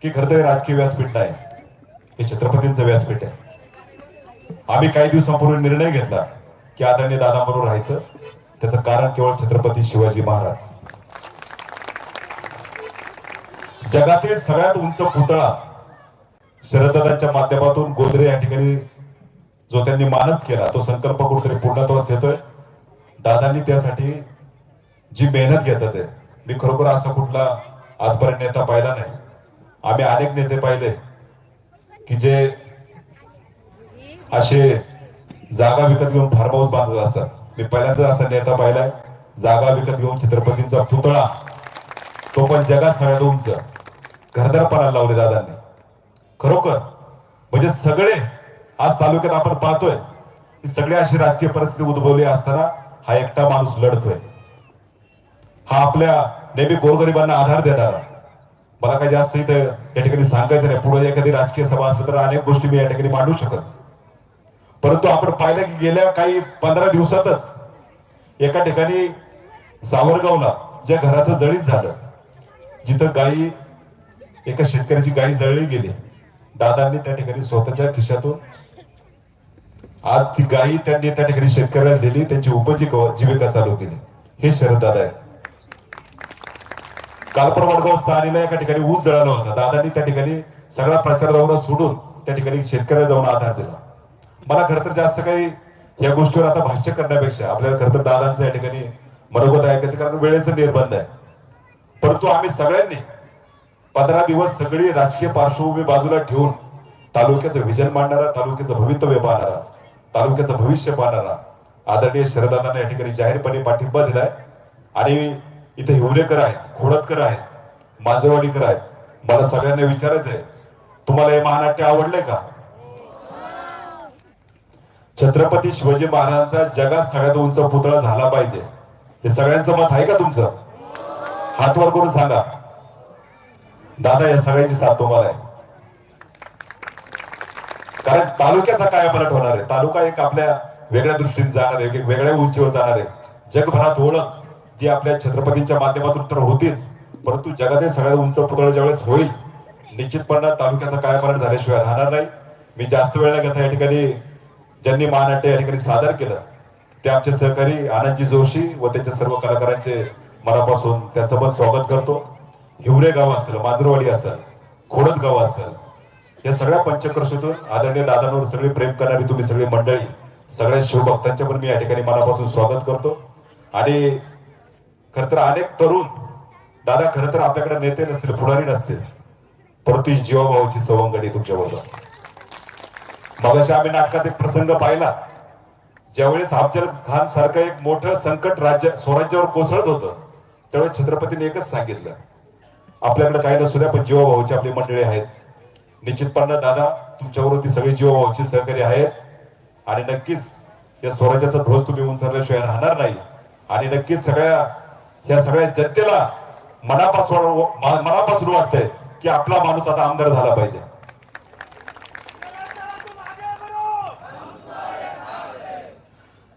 की खरं तर राजकीय व्यासपीठ नाही, हे छत्रपतींचं व्यासपीठ आहे। आम्ही काही दिवसांपूर्वी निर्णय घेतला की आदरणीय दादांबरोबर राहायचं। त्याचं कारण केवळ छत्रपती शिवाजी महाराज। जगातील सगळ्यात उंच पुतळा शरददादांच्या माध्यमातून गोदरे या ठिकाणी जो त्यांनी मानस केला, तो संकल्प कुठेतरी पूर्णत्वास येतोय। दादांनी त्यासाठी जी मेहनत घेतात आहे, मी खरोखर असा कुठला आजपर्यंत नेता पाहिला नाही। आम्ही अनेक नेते पाहिले की जे असे जागा विकत घेऊन फार्म हाऊस बांधत असतात। मी पहिल्यांदा असा नेता पाहिलाय, जागा विकत घेऊन छत्रपतींचा पुतळा, तो पण जगात सगळ्यात उंच, घरदारपणाला लावले दादांनी। खरोखर म्हणजे सगळे आज तालुक्यात आपण पाहतोय की सगळे अशी राजकीय परिस्थिती उद्भवली असताना हा एकटा माणूस लढतोय। हा आपल्या नेहमी गोरगरिबांना आधार देणारा। मला काही जास्त इथे या ठिकाणी सांगायचं नाही, पुढे एखादी राजकीय सभा असली तर अनेक गोष्टी मी या ठिकाणी मांडू शकत, परंतु आपण पाहिलं की गेल्या काही 15 दिवसातच एका ठिकाणी सावरगावला ज्या घराचं जळीत झालं, जिथं गायी, एका शेतकऱ्याची गायी जळली गेली, दादांनी त्या ठिकाणी स्वतःच्या खिशातून आज ती गायी त्यांनी त्या ठिकाणी शेतकऱ्याला दिली, त्यांची उपजीविका चालू केली। हे शरद दादा आहे। कालपरवडगाव सानीला एका ठिकाणी ऊस जळाला होता, दादांनी त्या ठिकाणी सगळा प्रचार दौरा सोडून त्या ठिकाणी शेतकऱ्याला जाऊन आधार दिला। मला खरं तर जास्त काही या गोष्टीवर आता भाष्य करण्यापेक्षा आपल्याला खरं तर दादांचं या ठिकाणी मनोगत ऐकायचं, कारण वेळेचं निर्बंध आहे। परंतु आम्ही सगळ्यांनी 15 दिवस सगळी राजकीय पार्श्वभूमी बाजूला ठेवून तालुक्याचं विजन मांडणारा, तालुक्याचं भवितव्य पाहणारा, तालुक्याचं भविष्य पाहणारा आदरणीय शरददादांना या ठिकाणी जाहीरपणे पाठिंबा दिलाय। आणि इथे हिवरेकर आहेत, खोडतकर आहेत, माजरवाडीकर आहेत। मला सगळ्यांना विचारायचं आहे, तुम्हाला हे महानाट्य आवडले का? छत्रपती शिवाजी महाराजांचा जगात सगळ्यात उंच पुतळा झाला पाहिजे, हे सगळ्यांचं मत आहे का तुमचं? हात वर करून सांगा। दादा, या सगळ्यांची साथ तुम्हाला आहे, कारण तालुक्याचा कायापालट होणार आहे। तालुका एक आपल्या वेगळ्या दृष्टीने जाणार आहे, एक वेगळ्या उंचीवर जाणार आहे। जगभरात ओळख ती आपल्या छत्रपतींच्या माध्यमातून तर होतीच, परंतु जगातील सगळ्यात उंच पुतळा ज्यावेळेस होईल, निश्चितपणे तालुक्याचा कायापालट झाल्याशिवाय राहणार नाही। मी जास्त वेळ न घेता या ठिकाणी ज्यांनी महानाट्य या ठिकाणी सादर केलं ते आमचे सहकारी आनंदजी जोशी व त्यांच्या सर्व कलाकारांचे मनापासून त्यांचं पण स्वागत करतो। हिवरे गाव असेल, माजरवाडी असेल, खोडद गाव असेल, या सगळ्या पंचक्रोशीतून आदरणीय दादांवर सगळे प्रेम करणारी तुम्ही सगळी मंडळी, सगळ्या शिवभक्तांचे पण मी या ठिकाणी मनापासून स्वागत करतो। आणि खरं तर अनेक तरुण, दादा खरं तर आपल्याकडे नेते नसतील, पुढारी नसतील, परंतु ही जीवाभावाची सवंगडी तुमच्याबरोबर। मगाशी आम्ही नाटकात एक प्रसंग पाहिला, ज्यावेळेस अफजल खान सारखं एक मोठं संकट राज्य स्वराज्यावर कोसळत होतं, त्यावेळेस छत्रपतींनी एकच सांगितलं, आपल्याकडे काही नसू द्या पण जीवाभावाची आपली मंडळी आहेत। निश्चितपणे दादा तुमच्याबरोबर ती सगळी जीवाभावाची सहकारी आहेत, आणि नक्कीच या स्वराज्याचा ध्वज तुम्ही उंचारल्याशिवाय राहणार नाही। आणि नक्कीच या सगळ्या जनतेला मनापासून वाटतंय की आपला माणूस आता आमदार झाला पाहिजे।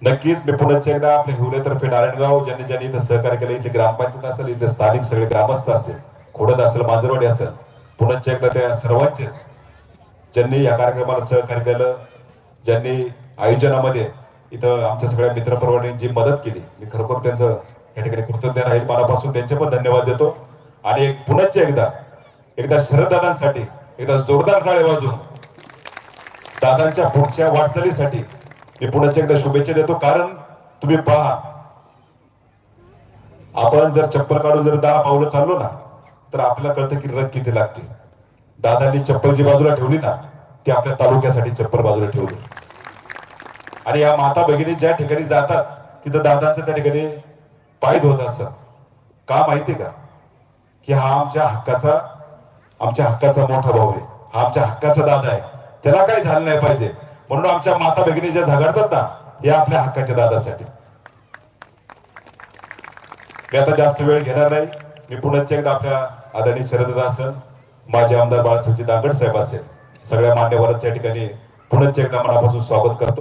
नक्कीच मी पुन्हा एकदा आपल्या हिवरेतर्फे नारायणगाव ज्यांनी इथं सहकार्य केलं, इथे ग्रामपंचायत असेल, इथे स्थानिक सगळे ग्रामस्थ असेल, खोडद असेल, माजरवाडी असेल, पुन्हा एकदा त्या सर्वांचेच ज्यांनी या कार्यक्रमाला सहकार्य केलं, ज्यांनी आयोजनामध्ये इथं आमच्या सगळ्या मित्रपरिवारांनी जी मदत केली, मी खरोखर त्यांचं या ठिकाणी कृतज्ञ राहील, मनापासून त्यांचे पण धन्यवाद देतो। आणि पुन्हा एकदा शरददादांसाठी एकदा जोरदार टाळ्या वाजवून दादांच्या पुढच्या वाटचालीसाठी मी पुन्हा एकदा शुभेच्छा देतो। कारण तुम्ही पहा, आपण जर चप्पल काढून जर 10 पावलं चाललो ना, तर आपल्याला कळतं की रग किती लागते। दादांनी चप्पल जी बाजूला ठेवली ना, ती आपल्या तालुक्यासाठी चप्पल बाजूला ठेवली। आणि या माता भगिनी ज्या ठिकाणी जातात तिथं दादांचं त्या ठिकाणी पाय धुवत असतात। का माहिती का? की हा आमच्या हक्काचा मोठा भाऊ आहे, हा आमच्या हक्काचा दादा आहे, त्याला काही झालं नाही पाहिजे, म्हणून आमच्या माता भगिनी ज्या झगडतात ना, हे आपल्या हक्काच्या दादासाठी। मी आता जास्त वेळ घेणार नाही, मी पुन्हा एकदा आपल्या आदरणीय शरददादा असेल, माजी आमदार बाळासाहेबजी दांगड साहेब असेल, सगळ्या मान्यवरांच्या ठिकाणी पुन्हा एकदा मनापासून स्वागत करतो।